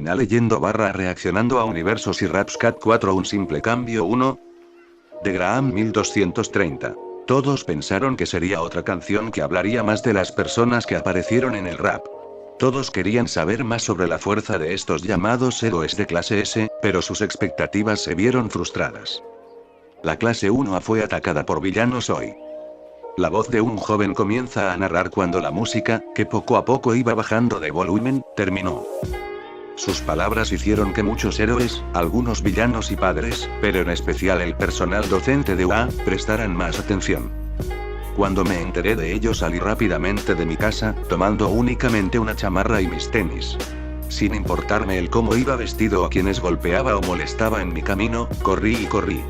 termina leyendo / reaccionando a Universos y Rapscat 4 un simple cambio 1. De Graham 1230. Todos pensaron que sería otra canción que hablaría más de las personas que aparecieron en el rap. Todos querían saber más sobre la fuerza de estos llamados héroes de clase S, pero sus expectativas se vieron frustradas. La clase 1A fue atacada por villanos hoy. La voz de un joven comienza a narrar cuando la música, que poco a poco iba bajando de volumen, terminó. Sus palabras hicieron que muchos héroes, algunos villanos y padres, pero en especial el personal docente de UA, prestaran más atención. Cuando me enteré de ello salí rápidamente de mi casa, tomando únicamente una chamarra y mis tenis. Sin importarme el cómo iba vestido o quienes golpeaba o molestaba en mi camino, corrí y corrí.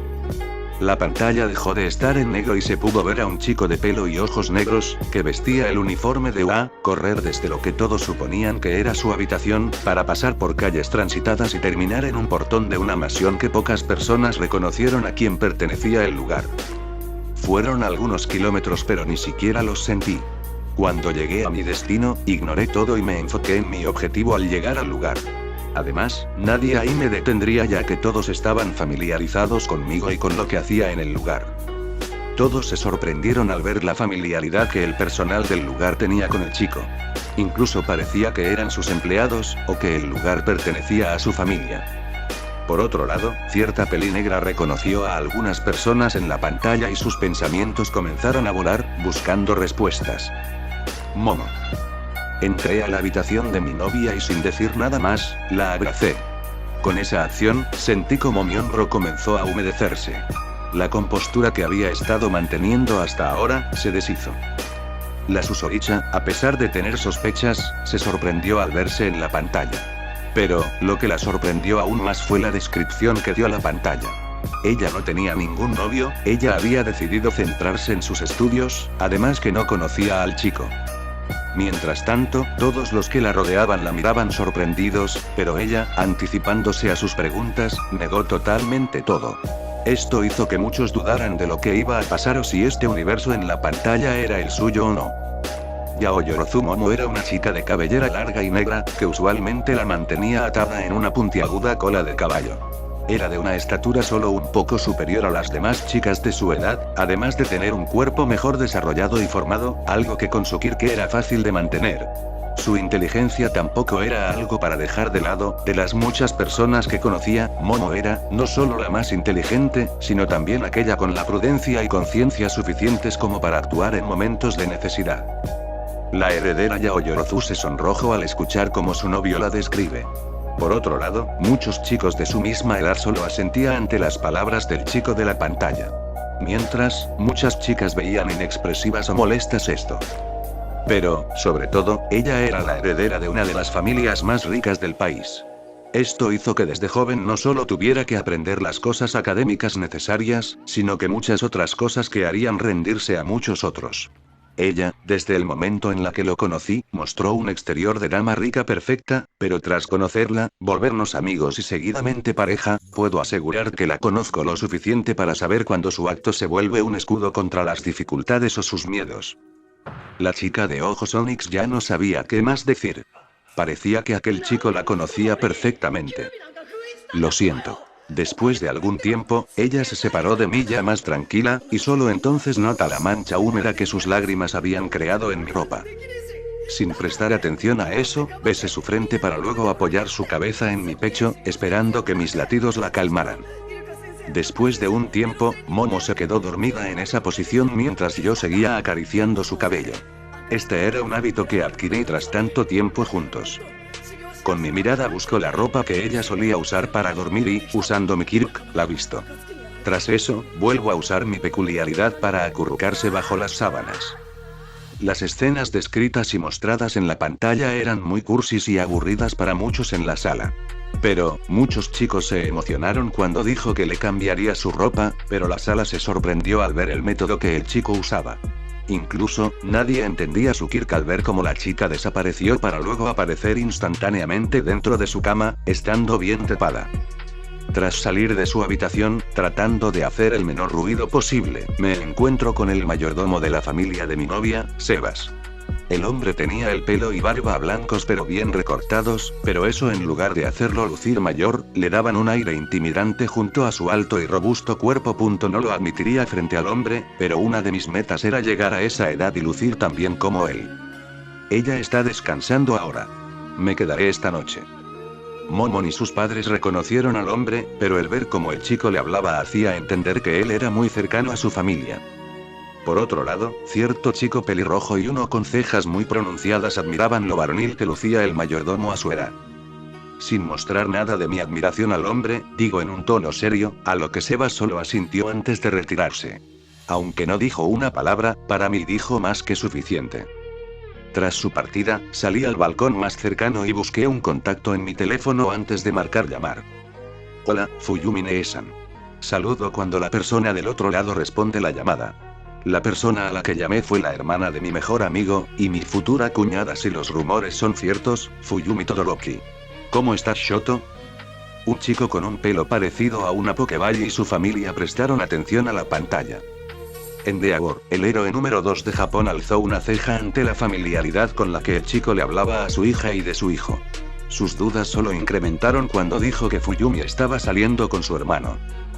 La pantalla dejó de estar en negro y se pudo ver a un chico de pelo y ojos negros, que vestía el uniforme de UA, correr desde lo que todos suponían que era su habitación, para pasar por calles transitadas y terminar en un portón de una mansión que pocas personas reconocieron a quién pertenecía el lugar. Fueron algunos kilómetros pero ni siquiera los sentí. Cuando llegué a mi destino, ignoré todo y me enfoqué en mi objetivo al llegar al lugar. Además, nadie ahí me detendría ya que todos estaban familiarizados conmigo y con lo que hacía en el lugar. Todos se sorprendieron al ver la familiaridad que el personal del lugar tenía con el chico. Incluso parecía que eran sus empleados, o que el lugar pertenecía a su familia. Por otro lado, cierta peli negra reconoció a algunas personas en la pantalla y sus pensamientos comenzaron a volar, buscando respuestas. Momo. Entré a la habitación de mi novia y sin decir nada más, la abracé. Con esa acción, sentí como mi hombro comenzó a humedecerse. La compostura que había estado manteniendo hasta ahora, se deshizo. La susodicha, a pesar de tener sospechas, se sorprendió al verse en la pantalla. Pero, lo que la sorprendió aún más fue la descripción que dio la pantalla. Ella no tenía ningún novio, ella había decidido centrarse en sus estudios, además que no conocía al chico. Mientras tanto, todos los que la rodeaban la miraban sorprendidos, pero ella, anticipándose a sus preguntas, negó totalmente todo. Esto hizo que muchos dudaran de lo que iba a pasar o si este universo en la pantalla era el suyo o no. Yaoyorozu Momo era una chica de cabellera larga y negra, que usualmente la mantenía atada en una puntiaguda cola de caballo. Era de una estatura solo un poco superior a las demás chicas de su edad, además de tener un cuerpo mejor desarrollado y formado, algo que con su kirke era fácil de mantener. Su inteligencia tampoco era algo para dejar de lado. De las muchas personas que conocía, Momo era, no solo la más inteligente, sino también aquella con la prudencia y conciencia suficientes como para actuar en momentos de necesidad. La heredera Yaoyorozu se sonrojó al escuchar cómo su novio la describe. Por otro lado, muchos chicos de su misma edad solo asentían ante las palabras del chico de la pantalla. Mientras, muchas chicas veían inexpresivas o molestas esto. Pero, sobre todo, ella era la heredera de una de las familias más ricas del país. Esto hizo que desde joven no solo tuviera que aprender las cosas académicas necesarias, sino que muchas otras cosas que harían rendirse a muchos otros. Ella, desde el momento en la que lo conocí, mostró un exterior de dama rica perfecta, pero tras conocerla, volvernos amigos y seguidamente pareja, puedo asegurar que la conozco lo suficiente para saber cuando su acto se vuelve un escudo contra las dificultades o sus miedos. La chica de ojos onix ya no sabía qué más decir. Parecía que aquel chico la conocía perfectamente. Lo siento. Después de algún tiempo, ella se separó de mí ya más tranquila, y solo entonces nota la mancha húmeda que sus lágrimas habían creado en mi ropa. Sin prestar atención a eso, besé su frente para luego apoyar su cabeza en mi pecho, esperando que mis latidos la calmaran. Después de un tiempo, Momo se quedó dormida en esa posición mientras yo seguía acariciando su cabello. Este era un hábito que adquirí tras tanto tiempo juntos. Con mi mirada busco la ropa que ella solía usar para dormir y, usando mi kirk, la visto. Tras eso, vuelvo a usar mi peculiaridad para acurrucarse bajo las sábanas. Las escenas descritas y mostradas en la pantalla eran muy cursis y aburridas para muchos en la sala. Pero, muchos chicos se emocionaron cuando dijo que le cambiaría su ropa, pero la sala se sorprendió al ver el método que el chico usaba. Incluso, nadie entendía su kirk al ver cómo la chica desapareció para luego aparecer instantáneamente dentro de su cama, estando bien tapada. Tras salir de su habitación, tratando de hacer el menor ruido posible, me encuentro con el mayordomo de la familia de mi novia, Sebas. El hombre tenía el pelo y barba blancos pero bien recortados, pero eso en lugar de hacerlo lucir mayor, le daban un aire intimidante junto a su alto y robusto cuerpo. No lo admitiría frente al hombre, pero una de mis metas era llegar a esa edad y lucir tan bien como él. Ella está descansando ahora. Me quedaré esta noche. Momon y sus padres reconocieron al hombre, pero el ver cómo el chico le hablaba hacía entender que él era muy cercano a su familia. Por otro lado, cierto chico pelirrojo y uno con cejas muy pronunciadas admiraban lo varonil que lucía el mayordomo a su edad. Sin mostrar nada de mi admiración al hombre, digo en un tono serio, a lo que Seba solo asintió antes de retirarse. Aunque no dijo una palabra, para mí dijo más que suficiente. Tras su partida, salí al balcón más cercano y busqué un contacto en mi teléfono antes de marcar llamar. Hola, Fuyumi Nee-san. Saludo cuando la persona del otro lado responde la llamada. La persona a la que llamé fue la hermana de mi mejor amigo, y mi futura cuñada si los rumores son ciertos, Fuyumi Todoroki. ¿Cómo estás, Shoto? Un chico con un pelo parecido a una Pokéball y su familia prestaron atención a la pantalla. Endeavor, el héroe número 2 de Japón, alzó una ceja ante la familiaridad con la que el chico le hablaba a su hija y de su hijo. Sus dudas solo incrementaron cuando dijo que Fuyumi estaba saliendo con su hermano.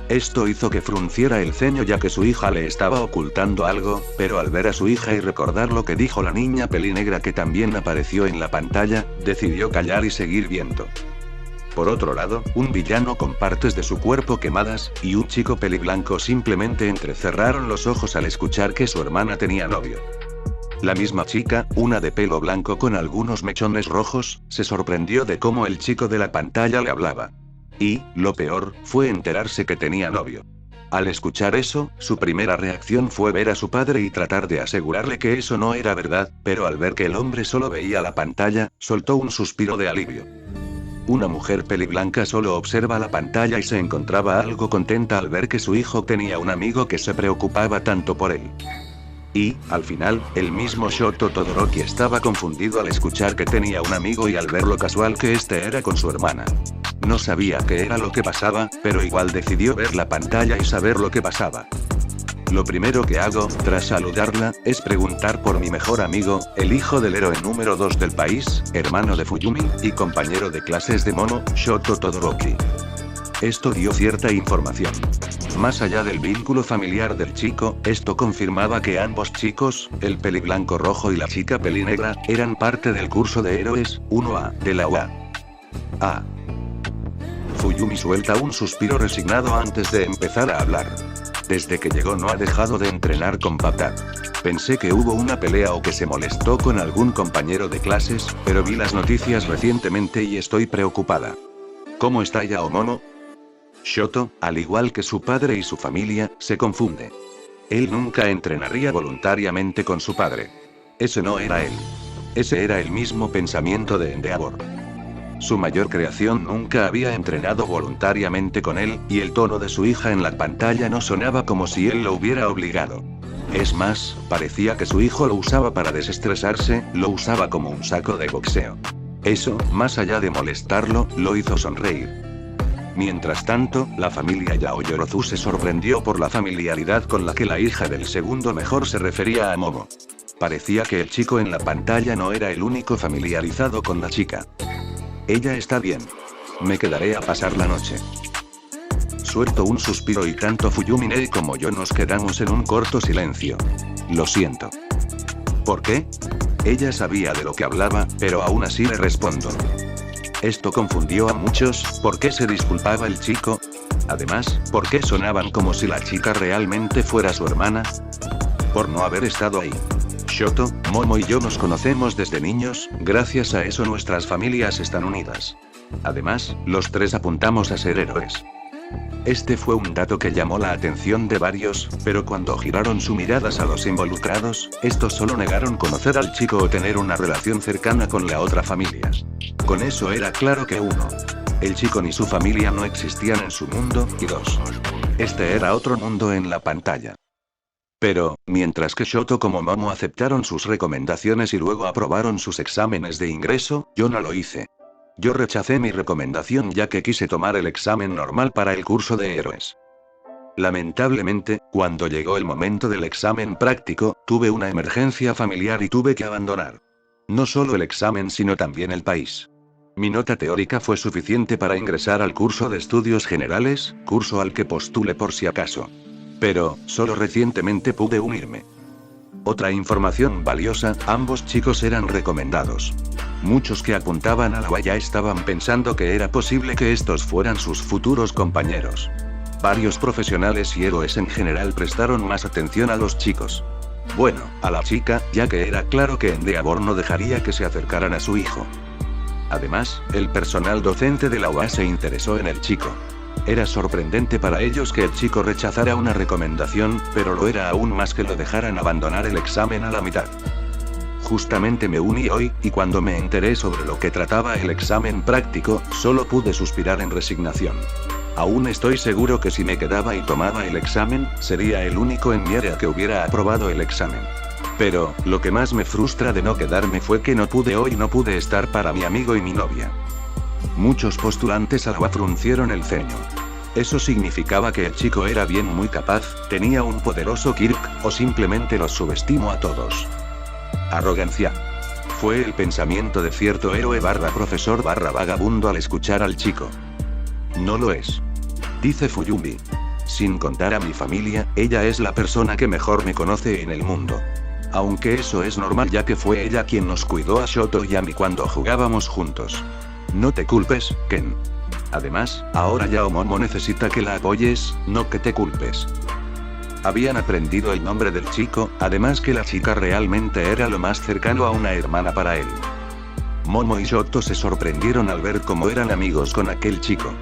Esto hizo que frunciera el ceño ya que su hija le estaba ocultando algo, pero al ver a su hija y recordar lo que dijo la niña pelinegra que también apareció en la pantalla, decidió callar y seguir viendo. Por otro lado, un villano con partes de su cuerpo quemadas, y un chico peliblanco simplemente entrecerraron los ojos al escuchar que su hermana tenía novio. La misma chica, una de pelo blanco con algunos mechones rojos, se sorprendió de cómo el chico de la pantalla le hablaba. Y, lo peor, fue enterarse que tenía novio. Al escuchar eso, su primera reacción fue ver a su padre y tratar de asegurarle que eso no era verdad, pero al ver que el hombre solo veía la pantalla, soltó un suspiro de alivio. Una mujer peliblanca solo observa la pantalla y se encontraba algo contenta al ver que su hijo tenía un amigo que se preocupaba tanto por él. Y, al final, el mismo Shoto Todoroki estaba confundido al escuchar que tenía un amigo y al ver lo casual que este era con su hermana. No sabía qué era lo que pasaba, pero igual decidió ver la pantalla y saber lo que pasaba. Lo primero que hago, tras saludarla, es preguntar por mi mejor amigo, el hijo del héroe número 2 del país, hermano de Fuyumi, y compañero de clases de Momo, Shoto Todoroki. Esto dio cierta información. Más allá del vínculo familiar del chico, esto confirmaba que ambos chicos, el peliblanco rojo y la chica pelinegra, eran parte del curso de héroes, 1A, de la UA. A. Fuyumi suelta un suspiro resignado antes de empezar a hablar. Desde que llegó no ha dejado de entrenar con papá. Pensé que hubo una pelea o que se molestó con algún compañero de clases, pero vi las noticias recientemente y estoy preocupada. ¿Cómo está Yaomomo? Shoto, al igual que su padre y su familia, se confunde. Él nunca entrenaría voluntariamente con su padre. Ese no era él. Ese era el mismo pensamiento de Endeavor. Su mayor creación nunca había entrenado voluntariamente con él, y el tono de su hija en la pantalla no sonaba como si él lo hubiera obligado. Es más, parecía que su hijo lo usaba para desestresarse, lo usaba como un saco de boxeo. Eso, más allá de molestarlo, lo hizo sonreír. Mientras tanto, la familia Yaoyorozu se sorprendió por la familiaridad con la que la hija del segundo mejor se refería a Momo. Parecía que el chico en la pantalla no era el único familiarizado con la chica. Ella está bien. Me quedaré a pasar la noche. Suelto un suspiro y tanto Fuyumi como yo nos quedamos en un corto silencio. Lo siento. ¿Por qué? Ella sabía de lo que hablaba, pero aún así le respondo. Esto confundió a muchos. ¿Por qué se disculpaba el chico? Además, ¿por qué sonaban como si la chica realmente fuera su hermana? Por no haber estado ahí. Shoto, Momo y yo nos conocemos desde niños, gracias a eso nuestras familias están unidas. Además, los tres apuntamos a ser héroes. Este fue un dato que llamó la atención de varios, pero cuando giraron sus miradas a los involucrados, estos solo negaron conocer al chico o tener una relación cercana con la otra familia. Con eso era claro que 1. El chico ni su familia no existían en su mundo, y 2. Este era otro mundo en la pantalla. Pero, mientras que Shoto como Momo aceptaron sus recomendaciones y luego aprobaron sus exámenes de ingreso, yo no lo hice. Yo rechacé mi recomendación ya que quise tomar el examen normal para el curso de héroes. Lamentablemente, cuando llegó el momento del examen práctico, tuve una emergencia familiar y tuve que abandonar. No solo el examen sino también el país. Mi nota teórica fue suficiente para ingresar al curso de estudios generales, curso al que postulé por si acaso. Pero, solo recientemente pude unirme. Otra información valiosa, ambos chicos eran recomendados. Muchos que apuntaban a la UA ya estaban pensando que era posible que estos fueran sus futuros compañeros. Varios profesionales y héroes en general prestaron más atención a los chicos. Bueno, a la chica, ya que era claro que Endeavor no dejaría que se acercaran a su hijo. Además, el personal docente de la UA se interesó en el chico. Era sorprendente para ellos que el chico rechazara una recomendación, pero lo era aún más que lo dejaran abandonar el examen a la mitad. Justamente me uní hoy, y cuando me enteré sobre lo que trataba el examen práctico, solo pude suspirar en resignación. Aún estoy seguro que si me quedaba y tomaba el examen, sería el único en mi área que hubiera aprobado el examen. Pero, lo que más me frustra de no quedarme fue que no pude hoy, no pude estar para mi amigo y mi novia. Muchos postulantes a la UA fruncieron el ceño. ¿Eso significaba que el chico era bien muy capaz, tenía un poderoso Kirk, o simplemente los subestimo a todos? Arrogancia. Fue el pensamiento de cierto héroe / profesor / vagabundo al escuchar al chico. No lo es. Dice Fuyumi. Sin contar a mi familia, ella es la persona que mejor me conoce en el mundo. Aunque eso es normal ya que fue ella quien nos cuidó a Shoto y a mí cuando jugábamos juntos. No te culpes, Ken. Además, ahora Yao Momo necesita que la apoyes, no que te culpes. Habían aprendido el nombre del chico, además que la chica realmente era lo más cercano a una hermana para él. Momo y Shoto se sorprendieron al ver cómo eran amigos con aquel chico.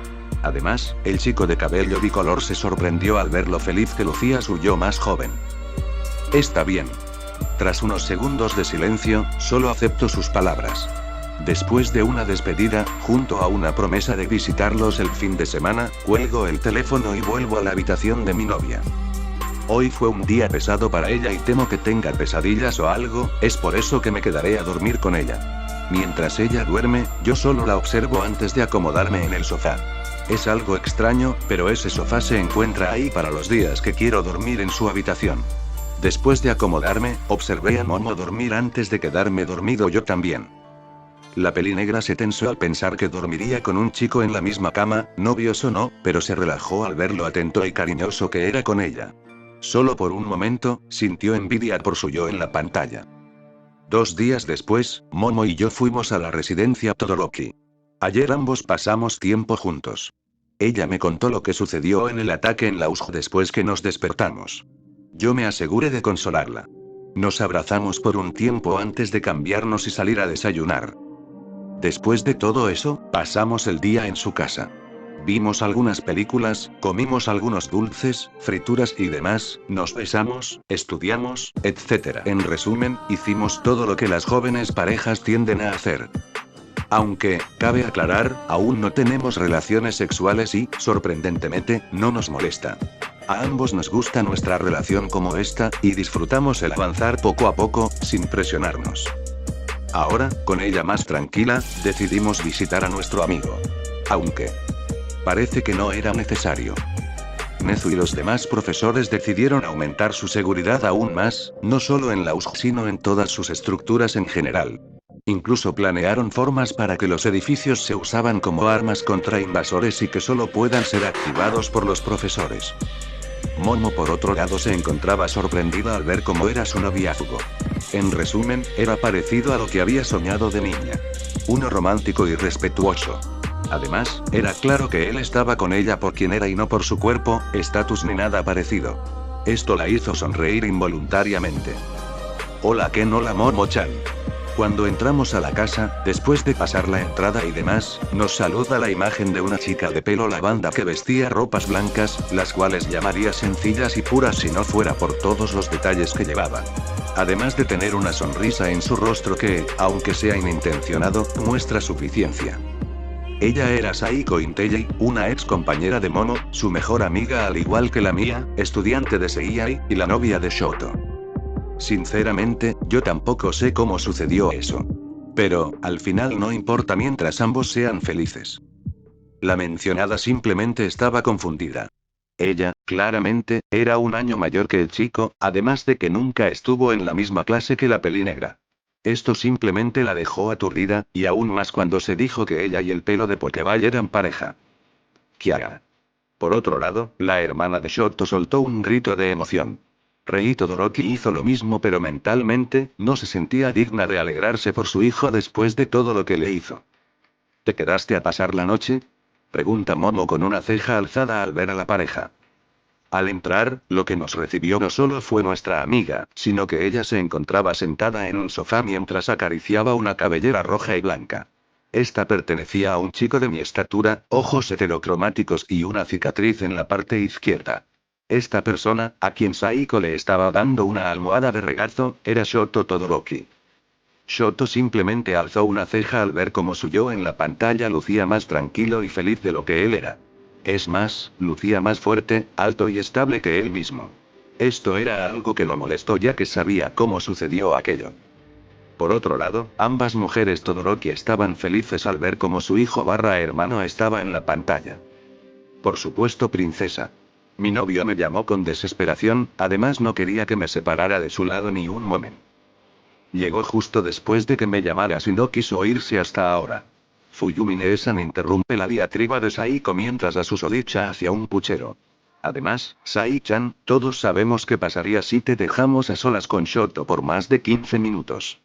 Además, el chico de cabello bicolor se sorprendió al ver lo feliz que lucía su yo más joven. Está bien. Tras unos segundos de silencio, solo acepto sus palabras. Después de una despedida, junto a una promesa de visitarlos el fin de semana, cuelgo el teléfono y vuelvo a la habitación de mi novia. Hoy fue un día pesado para ella y temo que tenga pesadillas o algo, es por eso que me quedaré a dormir con ella. Mientras ella duerme, yo solo la observo antes de acomodarme en el sofá. Es algo extraño, pero ese sofá se encuentra ahí para los días que quiero dormir en su habitación. Después de acomodarme, observé a Momo dormir antes de quedarme dormido yo también. La peli negra se tensó al pensar que dormiría con un chico en la misma cama, novios o no, pero se relajó al ver lo atento y cariñoso que era con ella. Solo por un momento, sintió envidia por su yo en la pantalla. 2 días después, Momo y yo fuimos a la residencia Todoroki. Ayer ambos pasamos tiempo juntos. Ella me contó lo que sucedió en el ataque en la USJ después que nos despertamos. Yo me aseguré de consolarla. Nos abrazamos por un tiempo antes de cambiarnos y salir a desayunar. Después de todo eso, pasamos el día en su casa. Vimos algunas películas, comimos algunos dulces, frituras y demás, nos besamos, estudiamos, etc. En resumen, hicimos todo lo que las jóvenes parejas tienden a hacer. Aunque, cabe aclarar, aún no tenemos relaciones sexuales y, sorprendentemente, no nos molesta. A ambos nos gusta nuestra relación como esta, y disfrutamos el avanzar poco a poco, sin presionarnos. Ahora, con ella más tranquila, decidimos visitar a nuestro amigo. Aunque parece que no era necesario. Nezu y los demás profesores decidieron aumentar su seguridad aún más, no solo en la USJ sino en todas sus estructuras en general. Incluso planearon formas para que los edificios se usaban como armas contra invasores y que solo puedan ser activados por los profesores. Momo por otro lado se encontraba sorprendida al ver cómo era su noviazgo. En resumen, era parecido a lo que había soñado de niña. Uno romántico y respetuoso. Además, era claro que él estaba con ella por quien era y no por su cuerpo, estatus ni nada parecido. Esto la hizo sonreír involuntariamente. Hola Ken, hola Momo-chan. Cuando entramos a la casa, después de pasar la entrada y demás, nos saluda la imagen de una chica de pelo lavanda que vestía ropas blancas, las cuales llamaría sencillas y puras si no fuera por todos los detalles que llevaba. Además de tener una sonrisa en su rostro que, aunque sea inintencionado, muestra suficiencia. Ella era Saiko Intei, una ex compañera de Momo, su mejor amiga al igual que la mía, estudiante de Seiai, y la novia de Shoto. Sinceramente, yo tampoco sé cómo sucedió eso. Pero, al final no importa mientras ambos sean felices. La mencionada simplemente estaba confundida. Ella, claramente, era un año mayor que el chico, además de que nunca estuvo en la misma clase que la pelinegra. Esto simplemente la dejó aturdida, y aún más cuando se dijo que ella y el pelo de Pokéball eran pareja. Kiara. Por otro lado, la hermana de Shoto soltó un grito de emoción. Rei Todoroki hizo lo mismo, pero mentalmente, no se sentía digna de alegrarse por su hijo después de todo lo que le hizo. ¿Te quedaste a pasar la noche? Pregunta Momo con una ceja alzada al ver a la pareja. Al entrar, lo que nos recibió no solo fue nuestra amiga, sino que ella se encontraba sentada en un sofá mientras acariciaba una cabellera roja y blanca. Esta pertenecía a un chico de mi estatura, ojos heterocromáticos y una cicatriz en la parte izquierda. Esta persona, a quien Saiko le estaba dando una almohada de regazo, era Shoto Todoroki. Shoto simplemente alzó una ceja al ver cómo su yo en la pantalla lucía más tranquilo y feliz de lo que él era. Es más, lucía más fuerte, alto y estable que él mismo. Esto era algo que lo molestó ya que sabía cómo sucedió aquello. Por otro lado, ambas mujeres Todoroki estaban felices al ver cómo su hijo barra hermano estaba en la pantalla. Por supuesto, princesa. Mi novio me llamó con desesperación, además no quería que me separara de su lado ni un momento. Llegó justo después de que me llamaras y no quiso irse hasta ahora. Fuyumi Neesan interrumpe la diatriba de Saiko mientras a susodicha hacia un puchero. Además, Sai-chan, todos sabemos qué pasaría si te dejamos a solas con Shoto por más de 15 minutos.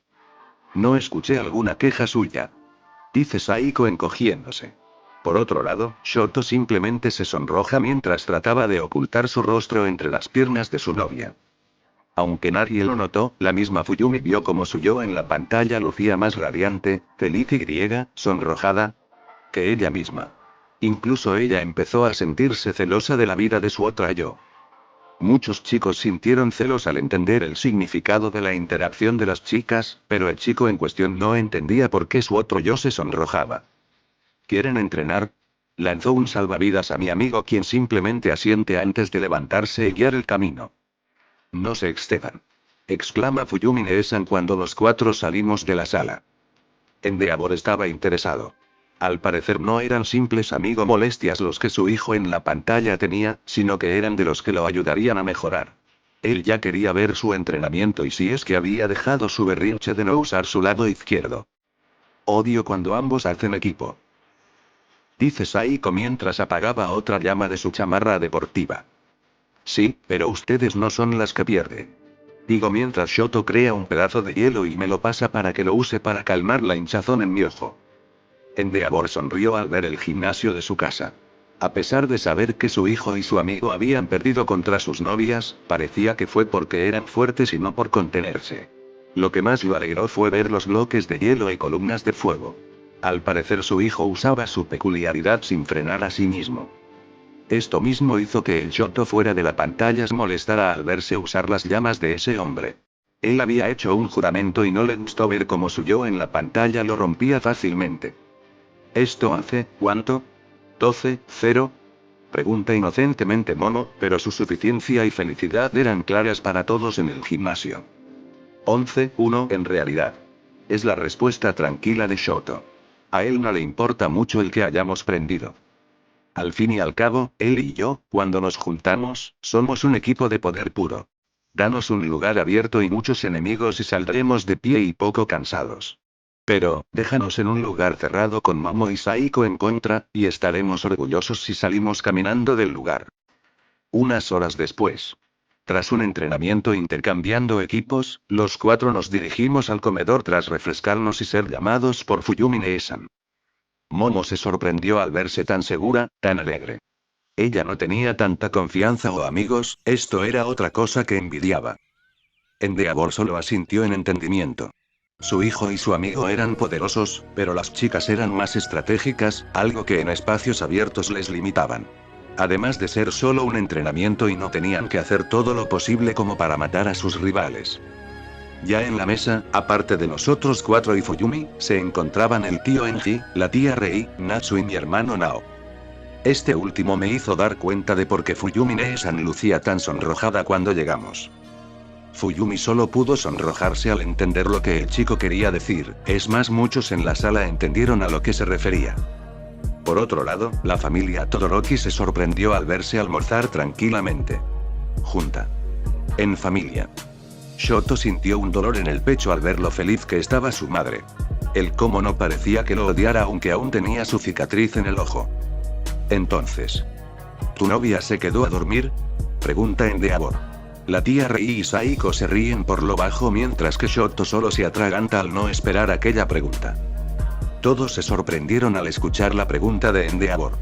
No escuché alguna queja suya. Dice Saiko encogiéndose. Por otro lado, Shoto simplemente se sonroja mientras trataba de ocultar su rostro entre las piernas de su novia. Aunque nadie lo notó, la misma Fuyumi vio como su yo en la pantalla lucía más radiante, feliz y sonrojada que ella misma. Incluso ella empezó a sentirse celosa de la vida de su otra yo. Muchos chicos sintieron celos al entender el significado de la interacción de las chicas, pero el chico en cuestión no entendía por qué su otro yo se sonrojaba. ¿Quieren entrenar? Lanzó un salvavidas a mi amigo, quien simplemente asiente antes de levantarse y guiar el camino. No se excedan. Exclama Fuyumi Neesan cuando los cuatro salimos de la sala. Endeavor estaba interesado. Al parecer no eran simples amigos molestias los que su hijo en la pantalla tenía, sino que eran de los que lo ayudarían a mejorar. Él ya quería ver su entrenamiento y si es que había dejado su berrinche de no usar su lado izquierdo. Odio cuando ambos hacen equipo. Dice Saiko mientras apagaba otra llama de su chamarra deportiva. Sí, pero ustedes no son las que pierden. Digo mientras Shoto crea un pedazo de hielo y me lo pasa para que lo use para calmar la hinchazón en mi ojo. Endeavor sonrió al ver el gimnasio de su casa. A pesar de saber que su hijo y su amigo habían perdido contra sus novias, parecía que fue porque eran fuertes y no por contenerse. Lo que más lo alegró fue ver los bloques de hielo y columnas de fuego. Al parecer su hijo usaba su peculiaridad sin frenar a sí mismo. Esto mismo hizo que el Shoto fuera de la pantalla se molestara al verse usar las llamas de ese hombre. Él había hecho un juramento y no le gustó ver cómo su yo en la pantalla lo rompía fácilmente. ¿Esto hace cuánto? ¿12-0? Pregunta inocentemente Momo, pero su suficiencia y felicidad eran claras para todos en el gimnasio. 11-1 en realidad. Es la respuesta tranquila de Shoto. A él no le importa mucho el que hayamos prendido. Al fin y al cabo, él y yo, cuando nos juntamos, somos un equipo de poder puro. Danos un lugar abierto y muchos enemigos y saldremos de pie y poco cansados. Pero, déjanos en un lugar cerrado con Momo y Saiko en contra, y estaremos orgullosos si salimos caminando del lugar. Unas horas después. Tras un entrenamiento intercambiando equipos, los cuatro nos dirigimos al comedor tras refrescarnos y ser llamados por Fuyumi Neesan. Momo se sorprendió al verse tan segura, tan alegre. Ella no tenía tanta confianza o amigos, esto era otra cosa que envidiaba. Endeavor solo asintió en entendimiento. Su hijo y su amigo eran poderosos, pero las chicas eran más estratégicas, algo que en espacios abiertos les limitaban. Además de ser solo un entrenamiento y no tenían que hacer todo lo posible como para matar a sus rivales. Ya en la mesa, aparte de nosotros cuatro y Fuyumi, se encontraban el tío Enji, la tía Rei, Natsu y mi hermano Nao. Este último me hizo dar cuenta de por qué Fuyumi Neesan lucía tan sonrojada cuando llegamos. Fuyumi solo pudo sonrojarse al entender lo que el chico quería decir, es más muchos en la sala entendieron a lo que se refería. Por otro lado, la familia Todoroki se sorprendió al verse almorzar tranquilamente junta. En familia. Shoto sintió un dolor en el pecho al ver lo feliz que estaba su madre. El cómo no parecía que lo odiara aunque aún tenía su cicatriz en el ojo. Entonces, ¿tu novia se quedó a dormir?, pregunta Endeavor. La tía Rei y Saiko se ríen por lo bajo mientras que Shoto solo se atraganta al no esperar aquella pregunta. Todos se sorprendieron al escuchar la pregunta de Endeavor.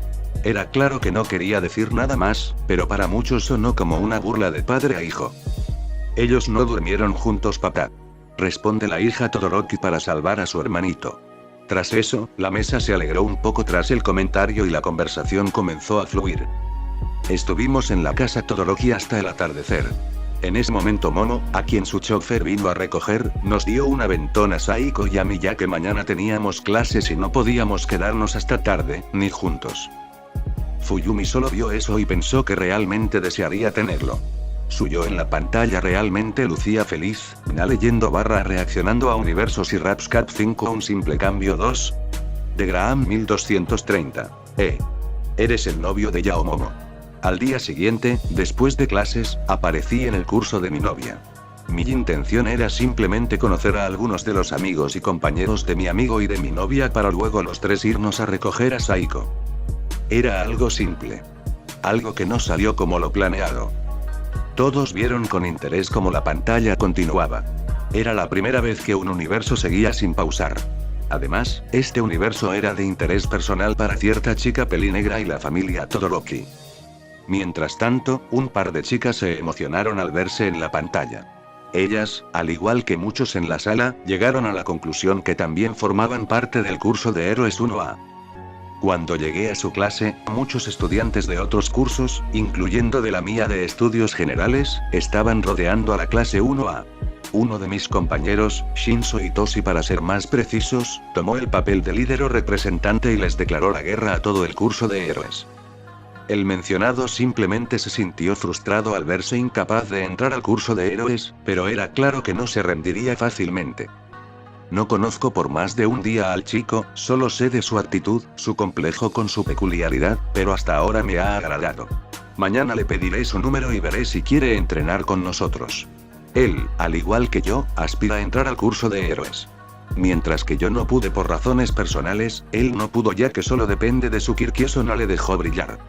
Era claro que no quería decir nada más, pero para muchos sonó como una burla de padre a hijo. Ellos no durmieron juntos, papá, responde la hija Todoroki para salvar a su hermanito. Tras eso, la mesa se alegró un poco tras el comentario y la conversación comenzó a fluir. Estuvimos en la casa Todoroki hasta el atardecer. En ese momento Momo, a quien su chofer vino a recoger, nos dio un aventón a Saiko y a mí ya que mañana teníamos clases y no podíamos quedarnos hasta tarde, ni juntos. Fuyumi solo vio eso y pensó que realmente desearía tenerlo. Su yo en la pantalla realmente lucía feliz, leyendo / reaccionando a Universos y Rapscat 5 un simple cambio 2. De Graham 1230. Eres el novio de Yao Momo. Al día siguiente, después de clases, aparecí en el curso de mi novia. Mi intención era simplemente conocer a algunos de los amigos y compañeros de mi amigo y de mi novia para luego los tres irnos a recoger a Saiko. Era algo simple. Algo que no salió como lo planeado. Todos vieron con interés cómo la pantalla continuaba. Era la primera vez que un universo seguía sin pausar. Además, este universo era de interés personal para cierta chica pelinegra y la familia Todoroki. Mientras tanto, un par de chicas se emocionaron al verse en la pantalla. Ellas, al igual que muchos en la sala, llegaron a la conclusión que también formaban parte del curso de Héroes 1A. Cuando llegué a su clase, muchos estudiantes de otros cursos, incluyendo de la mía de estudios generales, estaban rodeando a la clase 1A. Uno de mis compañeros, Shinzo Itoshi para ser más precisos, tomó el papel de líder o representante y les declaró la guerra a todo el curso de héroes. El mencionado simplemente se sintió frustrado al verse incapaz de entrar al curso de héroes, pero era claro que no se rendiría fácilmente. No conozco por más de un día al chico, solo sé de su actitud, su complejo con su peculiaridad, pero hasta ahora me ha agradado. Mañana le pediré su número y veré si quiere entrenar con nosotros. Él, al igual que yo, aspira a entrar al curso de héroes. Mientras que yo no pude por razones personales, él no pudo ya que solo depende de su Kirk y eso no le dejó brillar.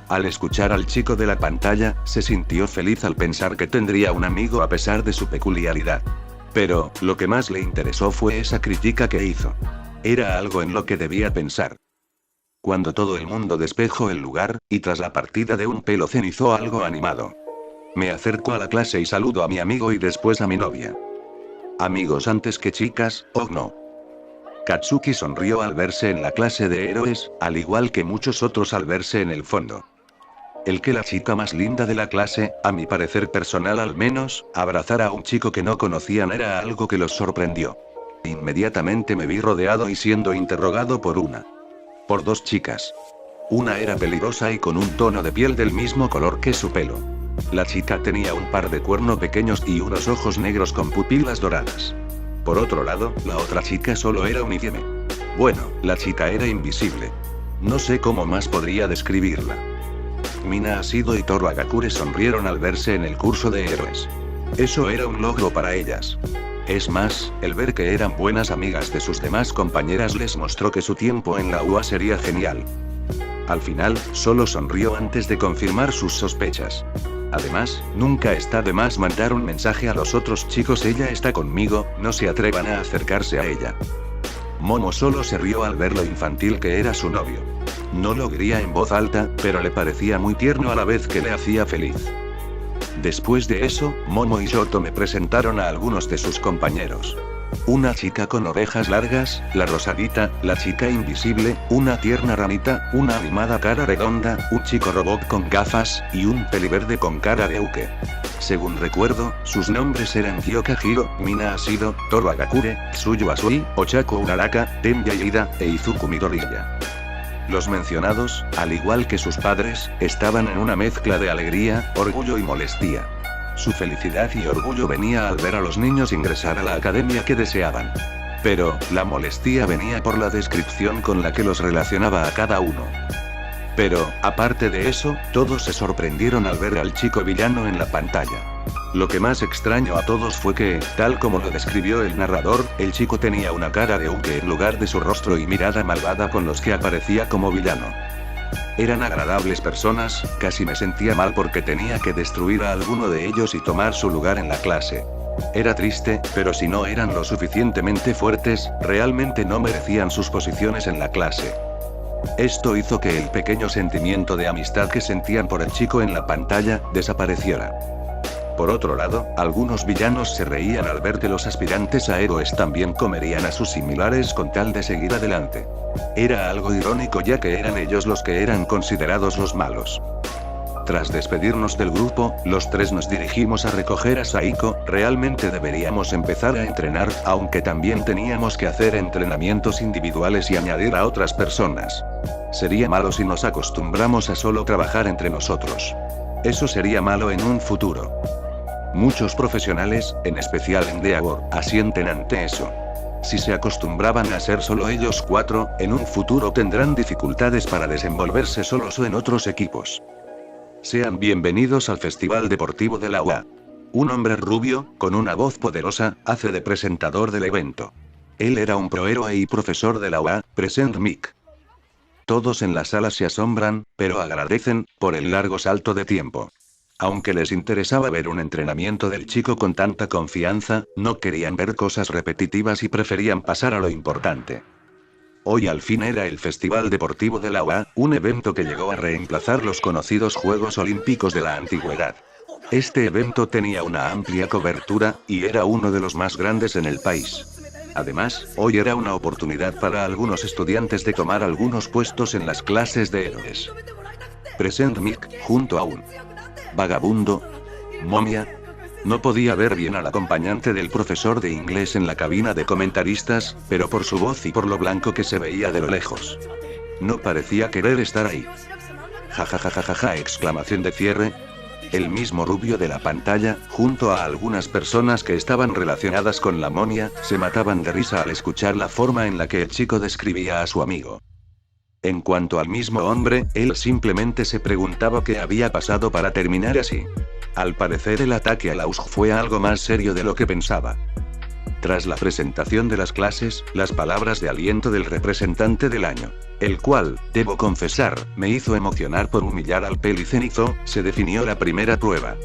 Al escuchar al chico de la pantalla, se sintió feliz al pensar que tendría un amigo a pesar de su peculiaridad. Pero, lo que más le interesó fue esa crítica que hizo. Era algo en lo que debía pensar. Cuando todo el mundo despejó el lugar, y tras la partida de un pelo cenizó algo animado. Me acerco a la clase y saludo a mi amigo y después a mi novia. Amigos antes que chicas, ¿o no? Katsuki sonrió al verse en la clase de héroes, al igual que muchos otros al verse en el fondo. El que la chica más linda de la clase, a mi parecer personal al menos, abrazara a un chico que no conocían era algo que los sorprendió. Inmediatamente me vi rodeado y siendo interrogado por dos chicas. Una era peligrosa y con un tono de piel del mismo color que su pelo. La chica tenía un par de cuernos pequeños y unos ojos negros con pupilas doradas. Por otro lado, la otra chica solo era uniforme. Bueno, la chica era invisible. No sé cómo más podría describirla. Mina Asido y Toru Agakure sonrieron al verse en el curso de héroes. Eso era un logro para ellas. Es más, el ver que eran buenas amigas de sus demás compañeras les mostró que su tiempo en la UA sería genial. Al final, solo sonrió antes de confirmar sus sospechas. Además, nunca está de más mandar un mensaje a los otros chicos: ella está conmigo, no se atrevan a acercarse a ella. Momo solo se rió al ver lo infantil que era su novio. No lo diría en voz alta, pero le parecía muy tierno a la vez que le hacía feliz. Después de eso, Momo y Shoto me presentaron a algunos de sus compañeros. Una chica con orejas largas, la rosadita, la chica invisible, una tierna ranita, una animada cara redonda, un chico robot con gafas, y un peliverde con cara de uke. Según recuerdo, sus nombres eran Kyoka Hiro, Mina Asido, Toru Agakure, Tsuyu Asui, Ochako Uraraka, Tenya Ida, e Izuku Midoriya. Los mencionados, al igual que sus padres, estaban en una mezcla de alegría, orgullo y molestia. Su felicidad y orgullo venía al ver a los niños ingresar a la academia que deseaban. Pero, la molestia venía por la descripción con la que los relacionaba a cada uno. Pero, aparte de eso, todos se sorprendieron al ver al chico villano en la pantalla. Lo que más extrañó a todos fue que, tal como lo describió el narrador, el chico tenía una cara de Uke en lugar de su rostro y mirada malvada con los que aparecía como villano. Eran agradables personas, casi me sentía mal porque tenía que destruir a alguno de ellos y tomar su lugar en la clase. Era triste, pero si no eran lo suficientemente fuertes, realmente no merecían sus posiciones en la clase. Esto hizo que el pequeño sentimiento de amistad que sentían por el chico en la pantalla, desapareciera. Por otro lado, algunos villanos se reían al ver que los aspirantes a héroes también comerían a sus similares con tal de seguir adelante. Era algo irónico ya que eran ellos los que eran considerados los malos. Tras despedirnos del grupo, los tres nos dirigimos a recoger a Saiko. Realmente deberíamos empezar a entrenar, aunque también teníamos que hacer entrenamientos individuales y añadir a otras personas. Sería malo si nos acostumbramos a solo trabajar entre nosotros. Eso sería malo en un futuro. Muchos profesionales, en especial en Deavor, asienten ante eso. Si se acostumbraban a ser solo ellos cuatro, en un futuro tendrán dificultades para desenvolverse solos o en otros equipos. Sean bienvenidos al Festival Deportivo de la UA. Un hombre rubio, con una voz poderosa, hace de presentador del evento. Él era un prohéroe y profesor de la UA, Present Mic. Todos en la sala se asombran, pero agradecen, por el largo salto de tiempo. Aunque les interesaba ver un entrenamiento del chico con tanta confianza, no querían ver cosas repetitivas y preferían pasar a lo importante. Hoy al fin era el Festival Deportivo de la UA, un evento que llegó a reemplazar los conocidos Juegos Olímpicos de la antigüedad. Este evento tenía una amplia cobertura, y era uno de los más grandes en el país. Además, hoy era una oportunidad para algunos estudiantes de tomar algunos puestos en las clases de héroes. Present Mic, junto a un vagabundo, momia. No podía ver bien al acompañante del profesor de inglés en la cabina de comentaristas, pero por su voz y por lo blanco que se veía de lo lejos. No parecía querer estar ahí. Jajajajaja, exclamación de cierre. El mismo rubio de la pantalla, junto a algunas personas que estaban relacionadas con la momia, se mataban de risa al escuchar la forma en la que el chico describía a su amigo. En cuanto al mismo hombre, él simplemente se preguntaba qué había pasado para terminar así. Al parecer el ataque a Laus fue algo más serio de lo que pensaba. Tras la presentación de las clases, las palabras de aliento del representante del año, el cual, debo confesar, me hizo emocionar por humillar al pelicenizo, se definió la primera prueba.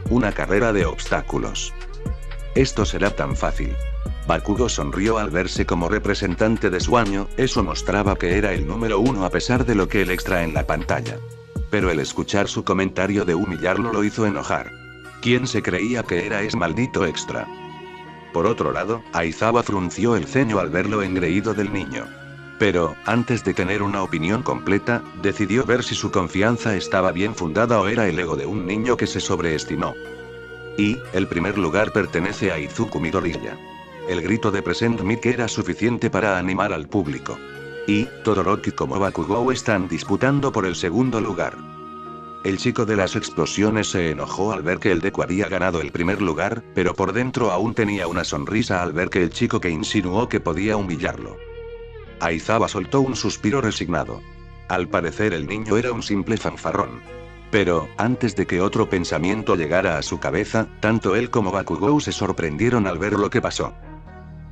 Una carrera de obstáculos. Esto será tan fácil. Bakugo sonrió al verse como representante de su año, eso mostraba que era el número uno a pesar de lo que el extra en la pantalla. Pero el escuchar su comentario de humillarlo lo hizo enojar. ¿Quién se creía que era ese maldito extra? Por otro lado, Aizawa frunció el ceño al ver lo engreído del niño. Pero, antes de tener una opinión completa, decidió ver si su confianza estaba bien fundada o era el ego de un niño que se sobreestimó. Y, el primer lugar pertenece a Izuku Midoriya. El grito de Present Mic era suficiente para animar al público. Y, Todoroki como Bakugou están disputando por el segundo lugar. El chico de las explosiones se enojó al ver que el Deku había ganado el primer lugar, pero por dentro aún tenía una sonrisa al ver que el chico que insinuó que podía humillarlo. Aizawa soltó un suspiro resignado. Al parecer el niño era un simple fanfarrón. Pero, antes de que otro pensamiento llegara a su cabeza, tanto él como Bakugou se sorprendieron al ver lo que pasó.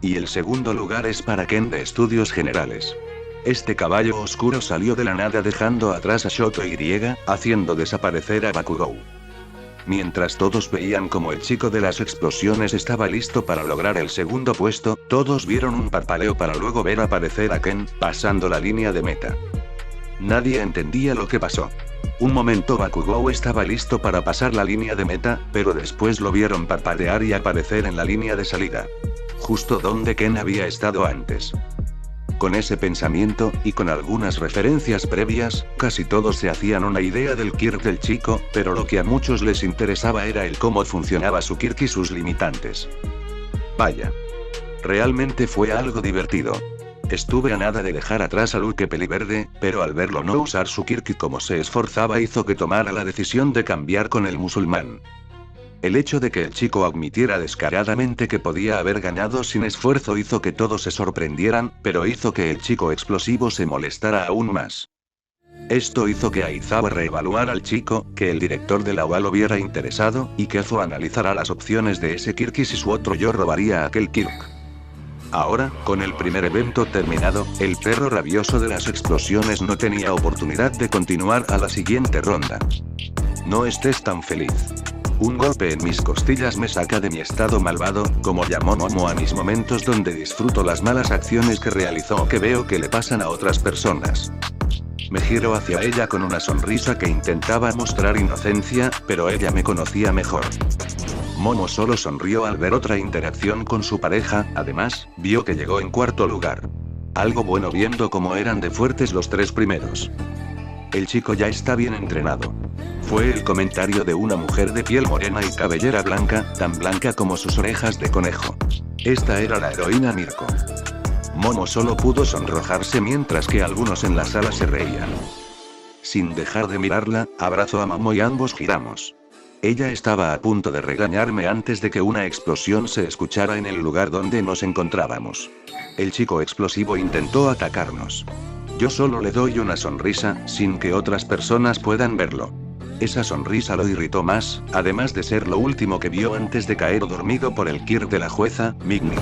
Y el segundo lugar es para Ken de Estudios Generales. Este caballo oscuro salió de la nada dejando atrás a Shoto Y, haciendo desaparecer a Bakugou. Mientras todos veían como el chico de las explosiones estaba listo para lograr el segundo puesto, todos vieron un parpadeo para luego ver aparecer a Ken, pasando la línea de meta. Nadie entendía lo que pasó. Un momento Bakugou estaba listo para pasar la línea de meta, pero después lo vieron parpadear y aparecer en la línea de salida. Justo donde Ken había estado antes. Con ese pensamiento, y con algunas referencias previas, casi todos se hacían una idea del Kirk del chico, pero lo que a muchos les interesaba era el cómo funcionaba su Kirk y sus limitantes. Vaya. Realmente fue algo divertido. Estuve a nada de dejar atrás a Luke Peliverde, pero al verlo no usar su Kirk y cómo se esforzaba hizo que tomara la decisión de cambiar con el musulmán. El hecho de que el chico admitiera descaradamente que podía haber ganado sin esfuerzo hizo que todos se sorprendieran, pero hizo que el chico explosivo se molestara aún más. Esto hizo que Aizawa reevaluara al chico, que el director de la UA lo viera interesado, y que Fo analizara las opciones de ese Kirk y si su otro yo robaría a aquel Kirk. Ahora, con el primer evento terminado, el perro rabioso de las explosiones no tenía oportunidad de continuar a la siguiente ronda. No estés tan feliz. Un golpe en mis costillas me saca de mi estado malvado, como llamó Momo a mis momentos donde disfruto las malas acciones que realizó o que veo que le pasan a otras personas. Me giro hacia ella con una sonrisa que intentaba mostrar inocencia, pero ella me conocía mejor. Momo solo sonrió al ver otra interacción con su pareja, además, vio que llegó en cuarto lugar. Algo bueno viendo cómo eran de fuertes los tres primeros. El chico ya está bien entrenado. Fue el comentario de una mujer de piel morena y cabellera blanca, tan blanca como sus orejas de conejo. Esta era la heroína Mirko. Momo solo pudo sonrojarse mientras que algunos en la sala se reían. Sin dejar de mirarla, abrazó a Momo y ambos giramos. Ella estaba a punto de regañarme antes de que una explosión se escuchara en el lugar donde nos encontrábamos. El chico explosivo intentó atacarnos. Yo solo le doy una sonrisa, sin que otras personas puedan verlo. Esa sonrisa lo irritó más, además de ser lo último que vio antes de caer dormido por el Kirk de la jueza, Migni.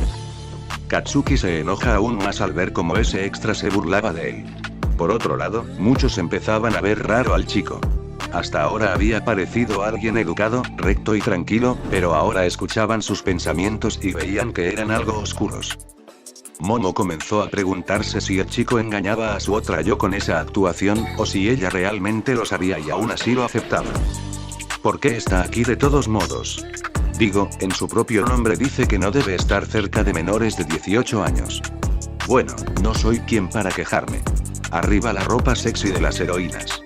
Katsuki se enoja aún más al ver cómo ese extra se burlaba de él. Por otro lado, muchos empezaban a ver raro al chico. Hasta ahora había parecido alguien educado, recto y tranquilo, pero ahora escuchaban sus pensamientos y veían que eran algo oscuros. Momo comenzó a preguntarse si el chico engañaba a su otra yo con esa actuación, o si ella realmente lo sabía y aún así lo aceptaba. ¿Por qué está aquí de todos modos? Digo, en su propio nombre dice que no debe estar cerca de menores de 18 años. Bueno, no soy quien para quejarme. Arriba la ropa sexy de las heroínas.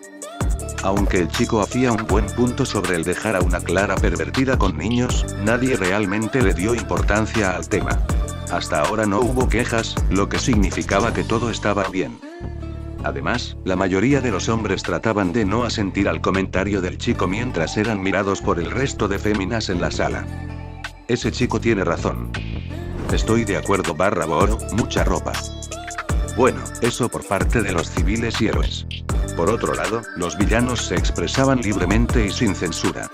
Aunque el chico hacía un buen punto sobre el dejar a una Clara pervertida con niños, nadie realmente le dio importancia al tema. Hasta ahora no hubo quejas, lo que significaba que todo estaba bien. Además, la mayoría de los hombres trataban de no asentir al comentario del chico mientras eran mirados por el resto de féminas en la sala. Ese chico tiene razón. Estoy de acuerdo /Boro, mucha ropa. Bueno, eso por parte de los civiles y héroes. Por otro lado, los villanos se expresaban libremente y sin censura.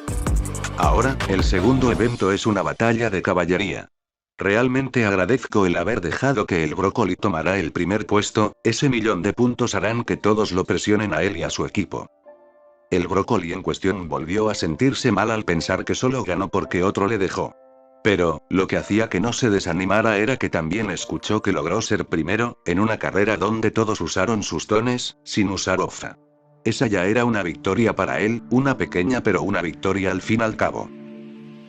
Ahora, el segundo evento es una batalla de caballería. Realmente agradezco el haber dejado que el brócoli tomara el primer puesto, ese 1.000.000 de puntos harán que todos lo presionen a él y a su equipo. El brócoli en cuestión volvió a sentirse mal al pensar que solo ganó porque otro le dejó. Pero, lo que hacía que no se desanimara era que también escuchó que logró ser primero, en una carrera donde todos usaron sus dones, sin usar Ofa. Esa ya era una victoria para él, una pequeña pero una victoria al fin y al cabo.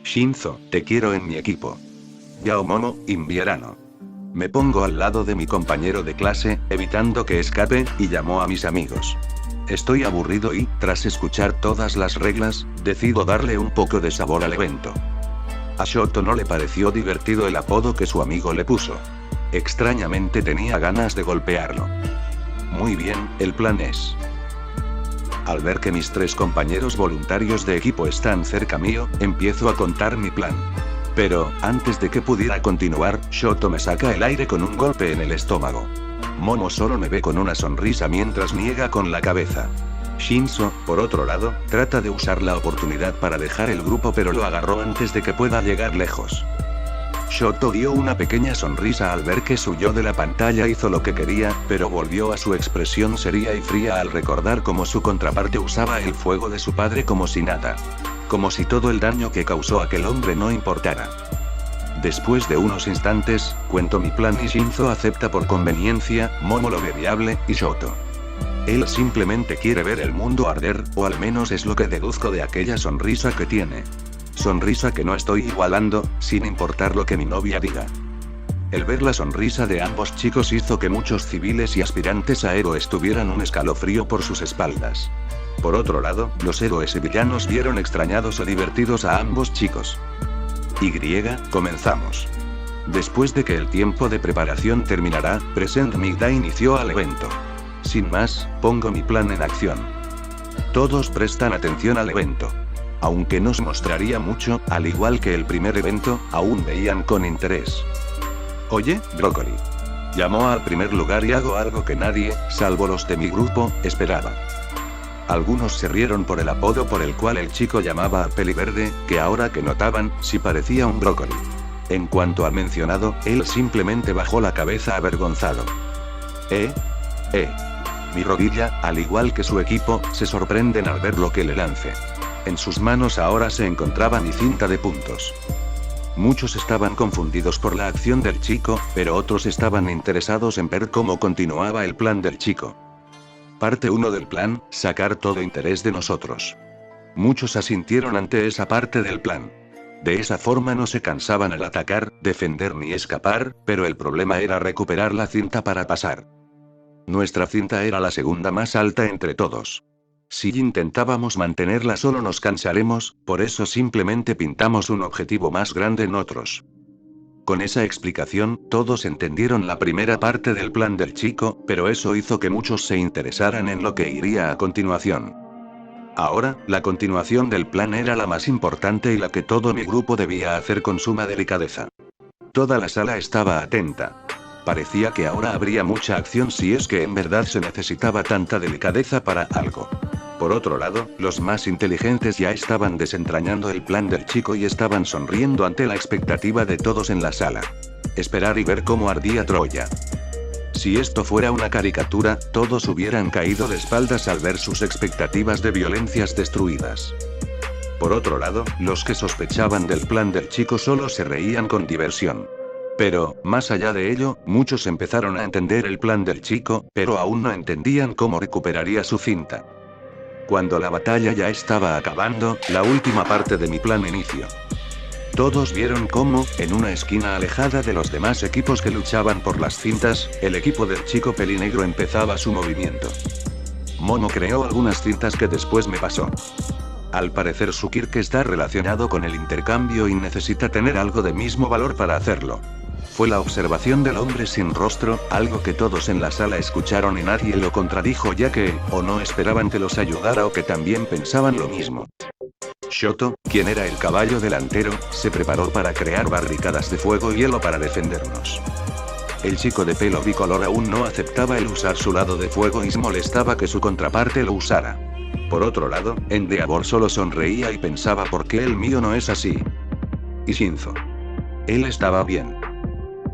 Shinzo, te quiero en mi equipo. Yao Momo, invierno. Me pongo al lado de mi compañero de clase, evitando que escape, y llamó a mis amigos. Estoy aburrido y, tras escuchar todas las reglas, decido darle un poco de sabor al evento. A Shoto no le pareció divertido el apodo que su amigo le puso. Extrañamente tenía ganas de golpearlo. Muy bien, el plan es... Al ver que mis tres compañeros voluntarios de equipo están cerca mío, empiezo a contar mi plan. Pero, antes de que pudiera continuar, Shoto me saca el aire con un golpe en el estómago. Momo solo me ve con una sonrisa mientras niega con la cabeza. Shinzo, por otro lado, trata de usar la oportunidad para dejar el grupo pero lo agarró antes de que pueda llegar lejos. Shoto dio una pequeña sonrisa al ver que su yo de la pantalla hizo lo que quería, pero volvió a su expresión seria y fría al recordar cómo su contraparte usaba el fuego de su padre como si nada. Como si todo el daño que causó aquel hombre no importara. Después de unos instantes, cuento mi plan y Shinzo acepta por conveniencia, Momo lo ve viable, y Shoto. Él simplemente quiere ver el mundo arder, o al menos es lo que deduzco de aquella sonrisa que tiene. Sonrisa que no estoy igualando, sin importar lo que mi novia diga. El ver la sonrisa de ambos chicos hizo que muchos civiles y aspirantes a héroes tuvieran un escalofrío por sus espaldas. Por otro lado, los héroes y villanos vieron extrañados o divertidos a ambos chicos. Comenzamos. Después de que el tiempo de preparación terminará, Present Migda inició al evento. Sin más, pongo mi plan en acción. Todos prestan atención al evento. Aunque no se mostraría mucho, al igual que el primer evento, aún veían con interés. Oye, Brócoli. Llamó al primer lugar y hago algo que nadie, salvo los de mi grupo, esperaba. Algunos se rieron por el apodo por el cual el chico llamaba a Peliverde, que ahora que notaban, sí parecía un brócoli. En cuanto al mencionado, él simplemente bajó la cabeza avergonzado. Mi rodilla, al igual que su equipo, se sorprenden al ver lo que le lance. En sus manos ahora se encontraba mi cinta de puntos. Muchos estaban confundidos por la acción del chico, pero otros estaban interesados en ver cómo continuaba el plan del chico. Parte 1 del plan, sacar todo interés de nosotros. Muchos asintieron ante esa parte del plan. De esa forma no se cansaban al atacar, defender ni escapar, pero el problema era recuperar la cinta para pasar. Nuestra cinta era la segunda más alta entre todos. Si intentábamos mantenerla solo nos cansaremos, por eso simplemente pintamos un objetivo más grande en otros. Con esa explicación, todos entendieron la primera parte del plan del chico, pero eso hizo que muchos se interesaran en lo que iría a continuación. Ahora, la continuación del plan era la más importante y la que todo mi grupo debía hacer con suma delicadeza. Toda la sala estaba atenta. Parecía que ahora habría mucha acción si es que en verdad se necesitaba tanta delicadeza para algo. Por otro lado, los más inteligentes ya estaban desentrañando el plan del chico y estaban sonriendo ante la expectativa de todos en la sala. Esperar y ver cómo ardía Troya. Si esto fuera una caricatura, todos hubieran caído de espaldas al ver sus expectativas de violencias destruidas. Por otro lado, los que sospechaban del plan del chico solo se reían con diversión. Pero, más allá de ello, muchos empezaron a entender el plan del chico, pero aún no entendían cómo recuperaría su cinta. Cuando la batalla ya estaba acabando, la última parte de mi plan inició. Todos vieron cómo, en una esquina alejada de los demás equipos que luchaban por las cintas, el equipo del chico pelinegro empezaba su movimiento. Momo creó algunas cintas que después me pasó. Al parecer su Kirk está relacionado con el intercambio y necesita tener algo de mismo valor para hacerlo. Fue la observación del hombre sin rostro, algo que todos en la sala escucharon y nadie lo contradijo ya que, o no esperaban que los ayudara o que también pensaban lo mismo. Shoto, quien era el caballo delantero, se preparó para crear barricadas de fuego y hielo para defendernos. El chico de pelo bicolor aún no aceptaba el usar su lado de fuego y se molestaba que su contraparte lo usara. Por otro lado, Endeavor solo sonreía y pensaba ¿por qué el mío no es así? Y Shinzo. Él estaba bien.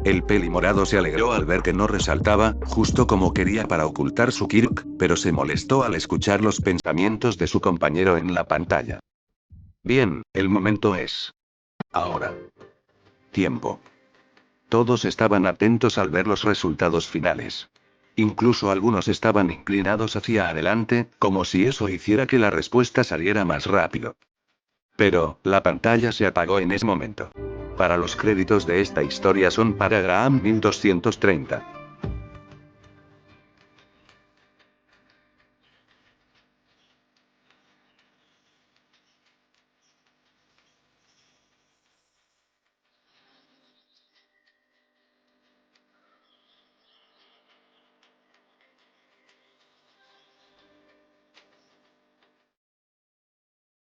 El peli morado se alegró al ver que no resaltaba, justo como quería para ocultar su Kirk, pero se molestó al escuchar los pensamientos de su compañero en la pantalla. Bien, el momento es ahora. Tiempo. Todos estaban atentos al ver los resultados finales. Incluso algunos estaban inclinados hacia adelante, como si eso hiciera que la respuesta saliera más rápido. Pero, la pantalla se apagó en ese momento. Para los créditos de esta historia son para Graham 1230.